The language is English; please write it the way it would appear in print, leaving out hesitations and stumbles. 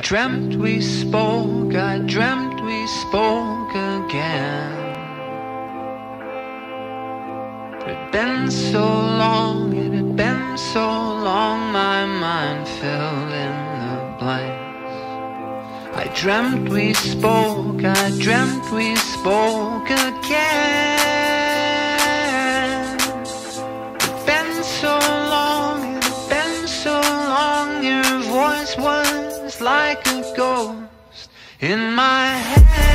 dreamt we spoke, I dreamt we spoke again. It had been so long, it had been so long, my mind filled in the blanks. I dreamt we spoke, I dreamt we spoke again. It had been so long, it had been so long, your voice was like a ghost in my head.